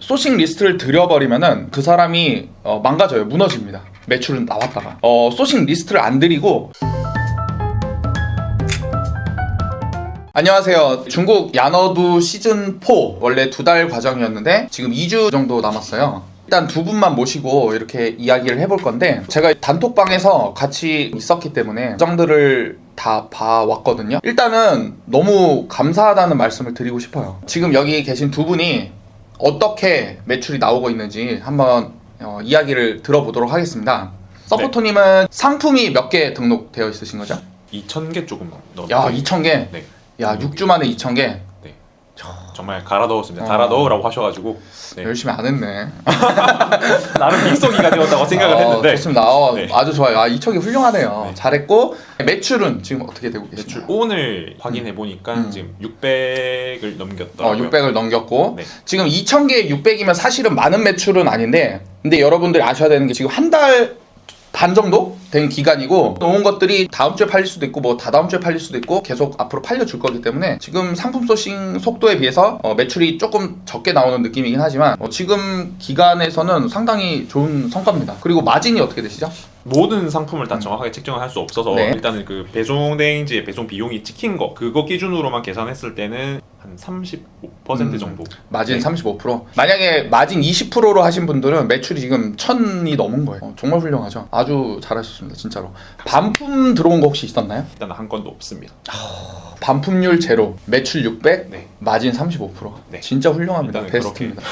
소싱 리스트를 들여버리면은 그 사람이 망가져요. 무너집니다. 매출은 나왔다가 소싱 리스트를 안 드리고. 안녕하세요. 중국 야너두 시즌4 원래 2달 과정이었는데 지금 2주 정도 남았어요. 일단 두 분만 모시고 이렇게 이야기를 해볼 건데, 제가 단톡방에서 같이 있었기 때문에 과정들을 다 봐왔거든요. 일단은 너무 감사하다는 말씀을 드리고 싶어요. 지금 여기 계신 두 분이 어떻게 매출이 나오고 있는지 한번 이야기를 들어보도록 하겠습니다. 서포터님은 상품이 몇 개 등록되어 있으신 거죠? 2,000개 조금 넘. 야, 2,000개? 네. 야, 6주 만에 2,000개? 네. 정말 갈아 넣었습니다. 갈아 넣으라고 하셔가지고 네. 열심히 안 했네. 나름 믹서기가 되었다고 생각을 했는데. 좋습니다. 네. 아주 좋아요. 2,000개 훌륭하네요. 네. 잘했고, 매출은 지금 어떻게 되고 계시나요? 매출 오늘 확인해 보니까 지금 600을 넘겼더라고요. 600을 넘겼고, 네. 지금 2,000개 600이면 사실은 많은 매출은 아닌데, 근데 여러분들이 아셔야 되는 게 지금 한 달 반 정도 된 기간이고, 놓은 것들이 다음 주에 팔릴 수도 있고 뭐 다다음 주에 팔릴 수도 있고 계속 앞으로 팔려줄 거기 때문에 지금 상품 소싱 속도에 비해서 매출이 조금 적게 나오는 느낌이긴 하지만 지금 기간에서는 상당히 좋은 성과입니다. 그리고 마진이 어떻게 되시죠? 모든 상품을 다 정확하게 책정을 할 수 없어서 네. 일단은 그 배송 대행지의 배송 비용이 찍힌 거 그거 기준으로만 계산했을 때는 한 35% 정도. 마진 네. 35%. 만약에 마진 20%로 하신 분들은 매출이 지금 1,000이 넘은 거예요. 정말 훌륭하죠. 아주 잘하셨습니다. 진짜로. 반품 들어온 거 혹시 있었나요? 일단 한 건도 없습니다. 반품률 제로, 매출 600, 네. 마진 35%. 네. 진짜 훌륭합니다. 일단은 베스트입니다.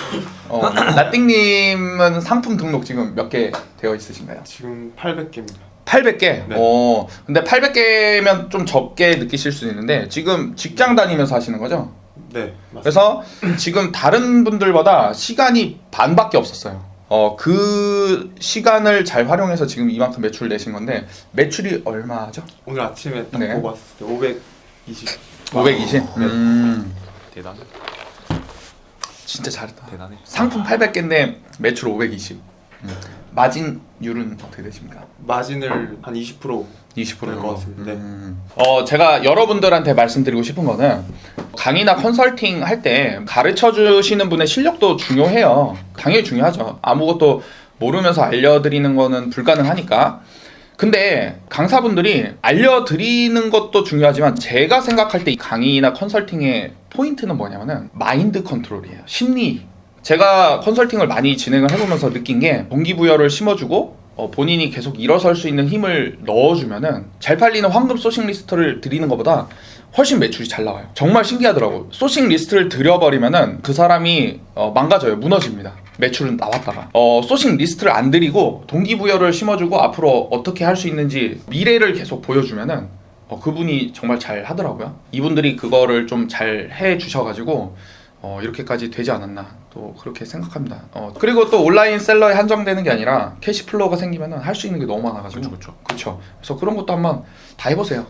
나띵님은 상품 등록 지금 몇 개 되어 있으신가요? 지금 800개입니다. 800개? 네. 근데 800개면 좀 적게 느끼실 수 있는데 지금 직장 다니면서 하시는 거죠? 네, 맞습니다. 그래서 지금 다른 분들보다 시간이 반밖에 없었어요. 그 시간을 잘 활용해서 지금 이만큼 매출 내신 건데, 매출이 얼마죠? 오늘 아침에 딱 네. 보고 왔을 때 520. 520? 네. 대단해. 진짜 잘했다. 대단해. 상품 800개인데 매출 520. 마진율은 어떻게 되십니까? 마진을 한 20% 20% 될 것 같습니다. 네. 제가 여러분들한테 말씀드리고 싶은 거는, 강의나 컨설팅 할 때 가르쳐 주시는 분의 실력도 중요해요. 당연히 중요하죠. 아무것도 모르면서 알려드리는 거는 불가능하니까. 근데 강사분들이 알려드리는 것도 중요하지만, 제가 생각할 때 이 강의나 컨설팅의 포인트는 뭐냐면은 마인드 컨트롤이에요. 심리. 제가 컨설팅을 많이 진행을 해보면서 느낀 게, 동기부여를 심어주고 본인이 계속 일어설 수 있는 힘을 넣어주면은 잘 팔리는 황금 소싱 리스트를 드리는 것보다 훨씬 매출이 잘 나와요. 정말 신기하더라고요. 소싱 리스트를 들여버리면은 그 사람이 망가져요. 무너집니다. 매출은 나왔다가. 소싱 리스트를 안 드리고 동기부여를 심어주고 앞으로 어떻게 할 수 있는지 미래를 계속 보여주면은 그분이 정말 잘 하더라고요. 이분들이 그거를 좀 잘 해주셔가지고 이렇게까지 되지 않았나 또 그렇게 생각합니다. 그리고 또 온라인 셀러에 한정되는 게 아니라 캐시플로우가 생기면은 할 수 있는 게 너무 많아가지고. 그렇죠. 그래서 그런 것도 한번 다 해보세요.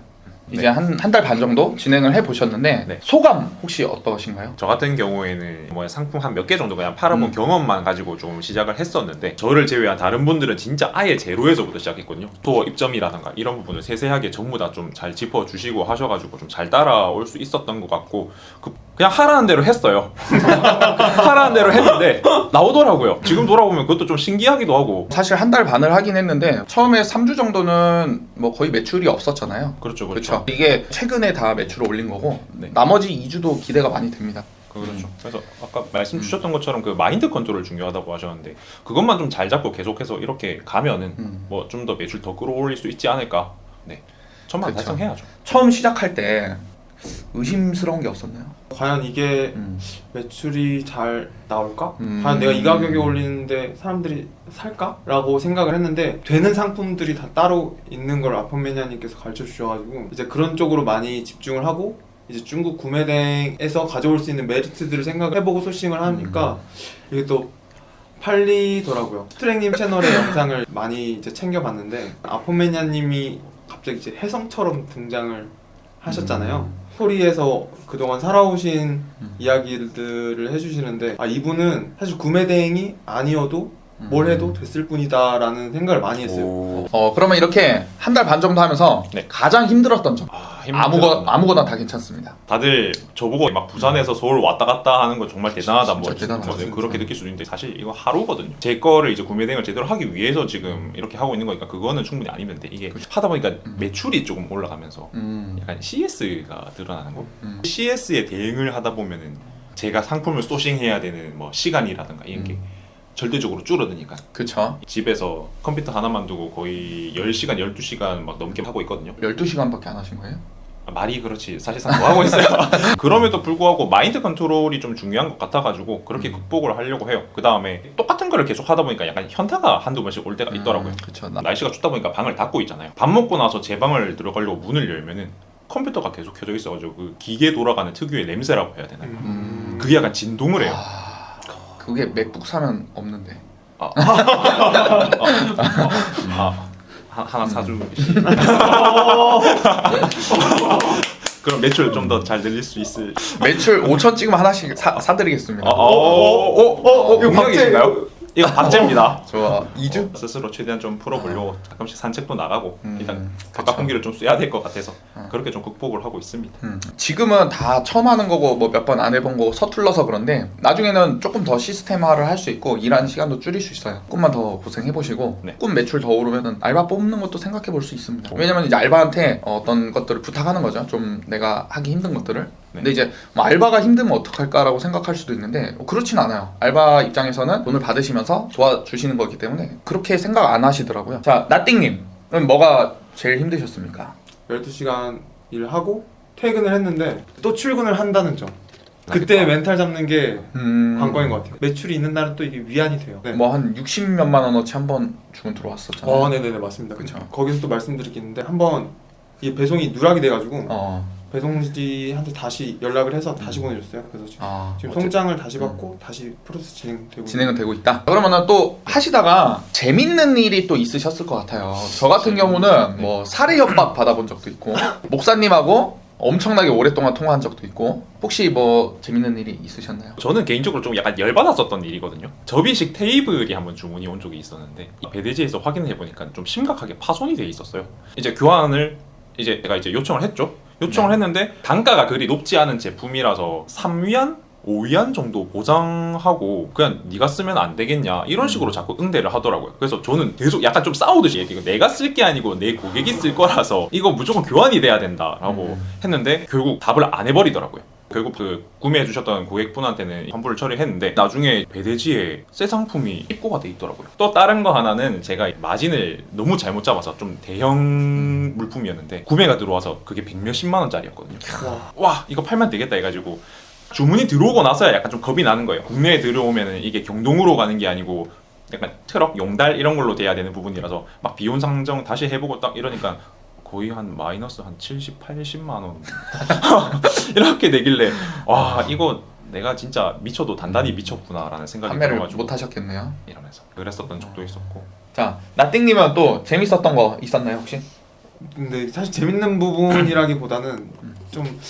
이제 한 달 반 정도 진행을 해보셨는데, 네. 소감 혹시 어떠신가요? 저 같은 경우에는 뭐 상품 한 몇 개 정도 그냥 팔아본 경험만 가지고 좀 시작을 했었는데, 저를 제외한 다른 분들은 진짜 아예 제로에서부터 시작했거든요. 스토어 입점이라든가 이런 부분을 세세하게 전부 다 좀 잘 짚어주시고 하셔가지고 좀 잘 따라올 수 있었던 것 같고, 그냥 하라는 대로 했어요. 하라는 대로 했는데 나오더라고요. 지금 돌아보면 그것도 좀 신기하기도 하고. 사실 한 달 반을 하긴 했는데 처음에 3주 정도는 뭐 거의 매출이 없었잖아요. 그렇죠. 그렇죠. 이게 최근에 다 매출을 올린 거고, 네. 나머지 2주도 기대가 많이 됩니다. 그렇죠. 그래서 아까 말씀 주셨던 것처럼 그 마인드 컨트롤 중요하다고 하셨는데, 그것만 좀 잘 잡고 계속해서 이렇게 가면은 뭐 좀 더 매출 더 끌어올릴 수 있지 않을까. 네. 천만 그쵸. 달성해야죠. 처음 시작할 때 의심스러운 게 없었나요? 과연 이게 매출이 잘 나올까? 음. 과연 내가 이 가격에 올리는데 사람들이 살까? 라고 생각을 했는데, 되는 상품들이 다 따로 있는 걸 아폰매니아님께서 가르쳐 주셔가지고 이제 그런 쪽으로 많이 집중을 하고, 이제 중국 구매대행에서 가져올 수 있는 메리트들을 생각해보고 소싱을 하니까 이게 또 팔리더라고요. 스트랭님 채널의 영상을 많이 이제 챙겨봤는데, 아폰매니아님이 갑자기 이제 혜성처럼 등장을 하셨잖아요. 스토리에서 그동안 살아오신 이야기들을 해주시는데, 이분은 사실 구매대행이 아니어도 뭘 해도 됐을 뿐이다라는 생각을 많이 했어요. 그러면 이렇게 한 달 반 정도 하면서 네. 가장 힘들었던 점 아무거나 다 괜찮습니다. 다들 저보고 막 부산에서 서울 왔다 갔다 하는 거 정말 대단하다 뭐 진짜 대단하다, 네, 진짜. 그렇게 느낄 수도 있는데 사실 이거 하루거든요. 제 거를 이제 구매 대행을 제대로 하기 위해서 지금 이렇게 하고 있는 거니까 그거는 충분히 아니면 돼. 이게 하다 보니까 매출이 조금 올라가면서 약간 CS가 늘어나는 거. CS에 대응을 하다 보면은 제가 상품을 소싱해야 되는 뭐 시간이라든가 이런 게 절대적으로 줄어드니까 그쵸. 집에서 컴퓨터 하나만 두고 거의 10시간, 12시간 막 넘게 하고 있거든요. 12시간밖에 안 하신 거예요? 말이 그렇지 사실상 뭐 하고 있어요. 그럼에도 불구하고 마인드 컨트롤이 좀 중요한 것 같아가지고 그렇게 극복을 하려고 해요. 그 다음에 똑같은 거를 계속 하다 보니까 약간 현타가 한두 번씩 올 때가 있더라고요. 그쵸. 날씨가 춥다 보니까 방을 닫고 있잖아요. 밥 먹고 나서 제 방을 들어가려고 문을 열면은 컴퓨터가 계속 켜져 있어가지고 그 기계 돌아가는 특유의 냄새라고 해야 되나요? 그게 약간 진동을 해요. 그게 맥북 사면 없는데. 하나 사주고 계시. 그럼 매출 좀 더 잘 늘릴 수 있을. 매출 5천 찍으면 하나씩 사드리겠습니다. 이거 공약이신가요? 이거 박제입니다. 좋아. 2주? 스스로 최대한 좀 풀어보려고 가끔씩 산책도 나가고 일단 바깥 그쵸. 공기를 좀 쐬야 될 것 같아서 그렇게 좀 극복을 하고 있습니다. 지금은 다 처음 하는 거고 뭐 몇 번 안 해본 거고 서툴러서 그런데 나중에는 조금 더 시스템화를 할 수 있고 일하는 시간도 줄일 수 있어요. 조금만 더 고생해보시고 네. 조금 매출 더 오르면은 알바 뽑는 것도 생각해 볼 수 있습니다. 왜냐면 이제 알바한테 어떤 것들을 부탁하는 거죠. 좀 내가 하기 힘든 것들을. 근데 이제 뭐 알바가 힘들면 어떡할까라고 생각할 수도 있는데 그렇진 않아요. 알바 입장에서는 돈을 받으시면서 도와주시는 거기 때문에 그렇게 생각 안 하시더라고요. 자, 나띵님은 뭐가 제일 힘드셨습니까? 12시간 일하고 퇴근을 했는데 또 출근을 한다는 점. 그때 멘탈 잡는 게 관건인 것 같아요. 매출이 있는 날은 또 이게 위안이 돼요. 네. 뭐 한 60몇만 원어치 한 번 주문 들어왔었잖아요. 네네네 맞습니다. 그쵸. 거기서 또 말씀드릴 게 있는데 한번 이 배송이 누락이 돼가지고 배송지한테 다시 연락을 해서 다시 보내줬어요. 그래서 지금 송장을 다시 받고 다시 프로세스 진행은 되고 있다. 그러면은 또 하시다가 재밌는 일이 또 있으셨을 것 같아요. 저 같은 경우는 뭐 사례 협박 받아본 적도 있고 목사님하고 엄청나게 오랫동안 통화한 적도 있고 혹시 뭐 재밌는 일이 있으셨나요? 저는 개인적으로 좀 약간 열받았었던 일이거든요. 접이식 테이블이 한번 주문이 온 적이 있었는데 이 배대지에서 확인을 해보니까 좀 심각하게 파손이 돼 있었어요. 이제 교환을 제가 요청을 했죠. 요청을 했는데 단가가 그리 높지 않은 제품이라서 3위안? 5위안 정도 보장하고 그냥 네가 쓰면 안 되겠냐 이런 식으로 자꾸 응대를 하더라고요. 그래서 저는 계속 약간 좀 싸우듯이 이거 내가 쓸 게 아니고 내 고객이 쓸 거라서 이거 무조건 교환이 돼야 된다라고 했는데 결국 답을 안 해버리더라고요. 결국 그 구매해 주셨던 고객분한테는 환불을 처리했는데 나중에 배대지에 새 상품이 입고가 돼 있더라고요. 또 다른 거 하나는 제가 마진을 너무 잘못 잡아서 좀 대형 물품이었는데 구매가 들어와서 그게 100몇십만 원짜리였거든요. 와 이거 팔면 되겠다 해가지고 주문이 들어오고 나서야 약간 좀 겁이 나는 거예요. 국내에 들어오면은 이게 경동으로 가는 게 아니고 약간 트럭, 용달 이런 걸로 돼야 되는 부분이라서 막 비용 상정 다시 해보고 딱 이러니까 거의 한 마이너스 한 70, 80만 원 이렇게 되길래 와 이거 내가 진짜 미쳐도 단단히 미쳤구나라는 생각이 판매를 들어가지고 못 하셨겠네요. 이러면서 그랬었던 적도 있었고. 자, 나띵님은 또 재밌었던 거 있었나요 혹시? 근데 사실 재밌는 부분이라기보다는 좀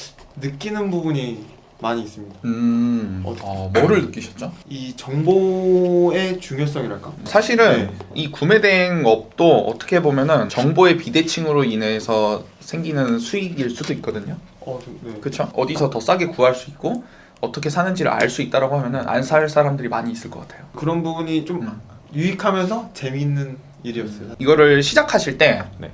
느끼는 부분이 많이 있습니다. 뭐를 느끼셨죠? 이 정보의 중요성이랄까? 사실은 네. 이 구매대행업도 어떻게 보면은 정보의 비대칭으로 인해서 생기는 수익일 수도 있거든요. 네. 그렇죠? 어디서 더 싸게 구할 수 있고 어떻게 사는지를 알 수 있다라고 하면은 안 살 사람들이 많이 있을 것 같아요. 그런 부분이 좀 유익하면서 재미있는 일이었어요. 이거를 시작하실 때 네.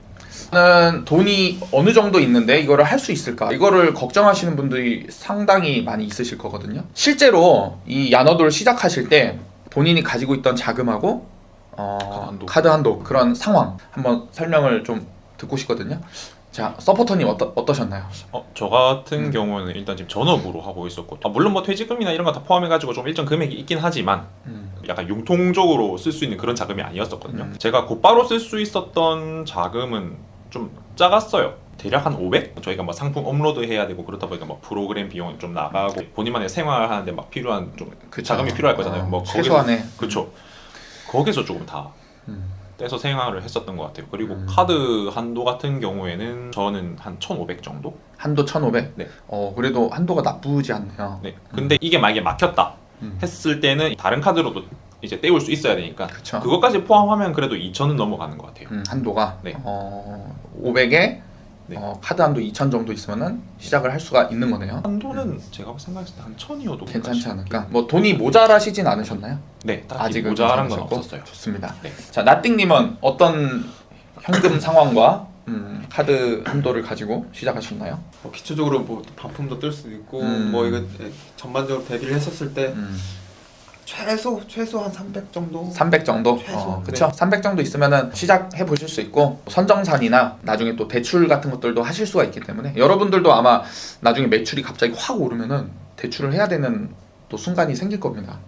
나는 돈이 어느 정도 있는데 이거를 할 수 있을까? 이거를 걱정하시는 분들이 상당히 많이 있으실 거거든요. 실제로 이 야너도를 시작하실 때 본인이 가지고 있던 자금하고 카드 한도 그런 상황 한번 설명을 좀 듣고 싶거든요. 자, 서포터님 어떠셨나요? 저 같은 경우는 일단 지금 전업으로 하고 있었고 물론 뭐 퇴직금이나 이런 거 다 포함해가지고 좀 일정 금액이 있긴 하지만 약간 융통적으로 쓸 수 있는 그런 자금이 아니었었거든요. 제가 곧바로 쓸 수 있었던 자금은 좀 작았어요. 대략 한 500? 저희가 뭐 상품 업로드 해야 되고 그렇다 보니까 뭐 프로그램 비용이 좀 나가고 본인만의 생활하는데 막 필요한 좀 자금이 필요할 거잖아요. 뭐 최소한의 그렇죠. 거기서 조금 다 떼서 생활을 했었던 것 같아요. 그리고 카드 한도 같은 경우에는 저는 한 1,500 정도? 한도 1,500? 네. 그래도 한도가 나쁘지 않네요. 네. 근데 이게 만약에 막혔다 했을 때는 다른 카드로도 이제 때울 수 있어야 되니까 그쵸. 그것까지 포함하면 그래도 2,000은 넘어가는 것 같아요. 한도가 네. 500에 네. 카드 한도 2,000 정도 있으면은 시작을 할 수가 있는 거네요. 한도는 제가 생각했을 때 한 1,000이어도 괜찮지 않을까? 뭐 돈이 모자라시진 않으셨나요? 네, 딱히 아직은 모자란 건 괜찮으셨고? 없었어요. 좋습니다. 네. 자, 나띵님은 어떤 현금 상황과 카드 한도를 가지고 시작하셨나요? 뭐 기초적으로 뭐 반품도 뜰 수도 있고 음. 뭐 이거 전반적으로 대비를 했었을 때 음, 최소 한 300 정도. 300 정도? 최소. 그쵸? 네. 300 정도 있으면은 시작해 보실 수 있고 선정산이나 나중에 또 대출 같은 것들도 하실 수가 있기 때문에 여러분들도 아마 나중에 매출이 갑자기 확 오르면은 대출을 해야 되는 또 순간이 생길 겁니다.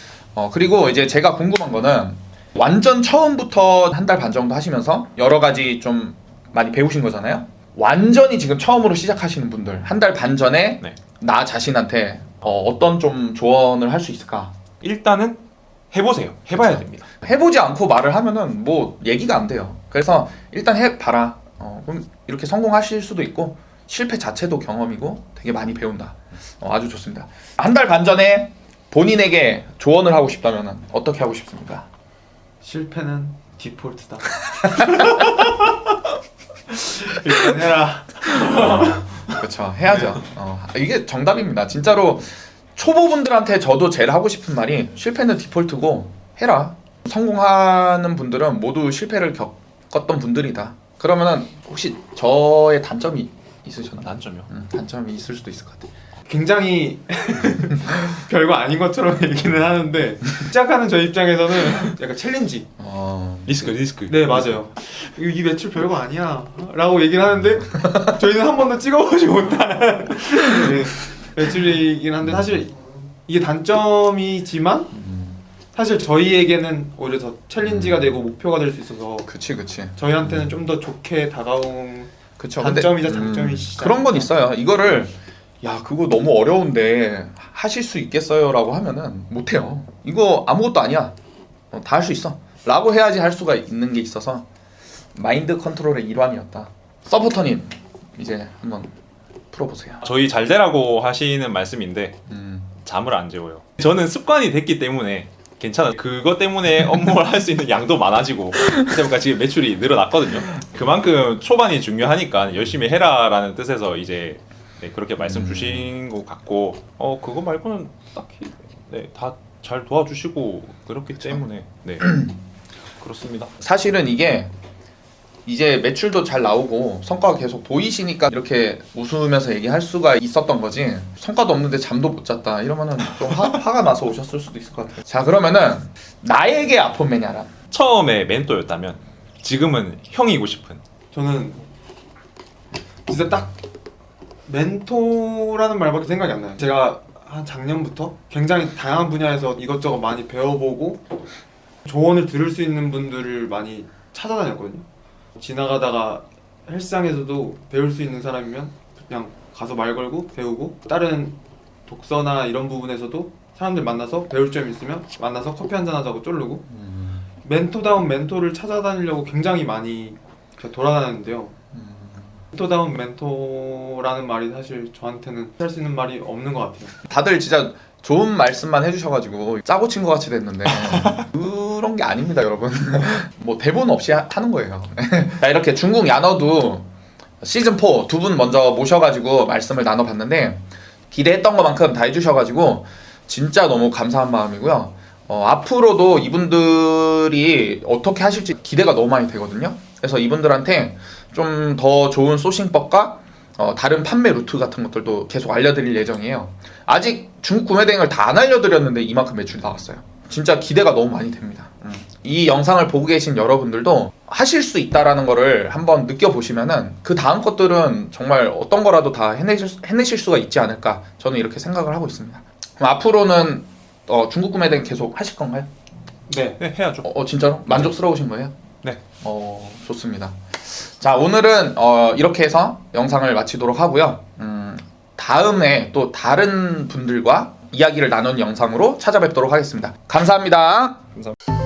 그리고 이제 제가 궁금한 거는 완전 처음부터 한 달 반 정도 하시면서 여러 가지 좀 많이 배우신 거잖아요. 완전히 지금 처음으로 시작하시는 분들 한 달 반 전에 네. 나 자신한테 어떤 좀 조언을 할 수 있을까? 일단은 해보세요. 해봐야 그쵸. 됩니다. 해보지 않고 말을 하면은 뭐 얘기가 안 돼요. 그래서 일단 해봐라. 그럼 이렇게 성공하실 수도 있고 실패 자체도 경험이고 되게 많이 배운다. 아주 좋습니다. 한 달 반 전에 본인에게 조언을 하고 싶다면은 어떻게 하고 싶습니까? 실패는 디폴트다. 일단 해라. 그렇죠. 해야죠. 이게 정답입니다. 진짜로 초보분들한테 저도 제일 하고 싶은 말이 실패는 디폴트고 해라. 성공하는 분들은 모두 실패를 겪었던 분들이다. 그러면은 혹시 저의 단점이 있으셨나요? 단점이요. 단점이 있을 수도 있을 것 같아요. 굉장히 별거 아닌 것처럼 얘기는 하는데 시작하는 저 입장에서는 약간 챌린지. 리스크. 네 맞아요. 이 매출 별거 아니야 라고 얘기를 하는데 저희는 한 번도 찍어보지 못한 네, 매출이긴 한데 사실 이게 단점이지만 사실 저희에게는 오히려 더 챌린지가 되고 목표가 될 수 있어서 그치. 저희한테는 좀 더 좋게 다가온 그쵸. 단점이자 근데, 장점이시죠. 그런 건 있어요. 이거를 야 그거 너무 어려운데 하실 수 있겠어요라고 하면은 못해요. 이거 아무것도 아니야. 다 할 수 있어. 라고 해야지 할 수가 있는 게 있어서 마인드 컨트롤의 일환이었다. 서포터님 이제 한번 풀어보세요. 저희 잘 되라고 하시는 말씀인데 잠을 안 재워요. 저는 습관이 됐기 때문에 괜찮아요. 그것 때문에 업무를 할 수 있는 양도 많아지고 그러니까 지금 매출이 늘어났거든요. 그만큼 초반이 중요하니까 열심히 해라라는 뜻에서 이제 네, 그렇게 말씀 주신 것 같고 그거 말고는 딱히 네, 다 잘 도와주시고 그렇기 때문에 네 그렇습니다. 사실은 이게 이제 매출도 잘 나오고 성과가 계속 보이시니까 이렇게 웃으면서 얘기할 수가 있었던 거지 성과도 없는데 잠도 못 잤다 이러면은 좀 화가 나서 오셨을 수도 있을 것 같아요. 자 그러면은 나에게 아픈 매니아란? 처음에 멘토였다면 지금은 형이고 싶은 저는 진짜 딱 멘토라는 말밖에 생각이 안 나요. 제가 한 작년부터 굉장히 다양한 분야에서 이것저것 많이 배워보고 조언을 들을 수 있는 분들을 많이 찾아다녔거든요. 지나가다가 헬스장에서도 배울 수 있는 사람이면 그냥 가서 말 걸고 배우고 다른 독서나 이런 부분에서도 사람들 만나서 배울 점 있으면 만나서 커피 한잔 하자고 쫄르고 멘토다운 멘토를 찾아다니려고 굉장히 많이 제가 돌아다녔는데요. 멘토다운 멘토라는 말이 사실 저한테는 할 수 있는 말이 없는 것 같아요. 다들 진짜 좋은 말씀만 해주셔가지고 짜고 친 것 같이 됐는데 그런 게 아닙니다 여러분. 뭐 대본 없이 하는 거예요. 자 이렇게 중국 야너도 시즌4 두 분 먼저 모셔가지고 말씀을 나눠봤는데 기대했던 것만큼 다 해주셔가지고 진짜 너무 감사한 마음이고요. 앞으로도 이분들이 어떻게 하실지 기대가 너무 많이 되거든요. 그래서 이분들한테 좀 더 좋은 소싱법과 다른 판매 루트 같은 것들도 계속 알려드릴 예정이에요. 아직 중국 구매 대행을 다 안 알려드렸는데 이만큼 매출이 나왔어요. 진짜 기대가 너무 많이 됩니다. 이 영상을 보고 계신 여러분들도 하실 수 있다라는 거를 한번 느껴보시면은 그 다음 것들은 정말 어떤 거라도 다 해내실 수가 있지 않을까 저는 이렇게 생각을 하고 있습니다. 그럼 앞으로는 중국 구매 대행 계속 하실 건가요? 네. 네 해야죠. 진짜로? 만족스러우신 거예요? 네. 좋습니다. 자 오늘은 이렇게 해서 영상을 마치도록 하고요. 다음에 또 다른 분들과 이야기를 나눈 영상으로 찾아뵙도록 하겠습니다. 감사합니다. 감사합니다.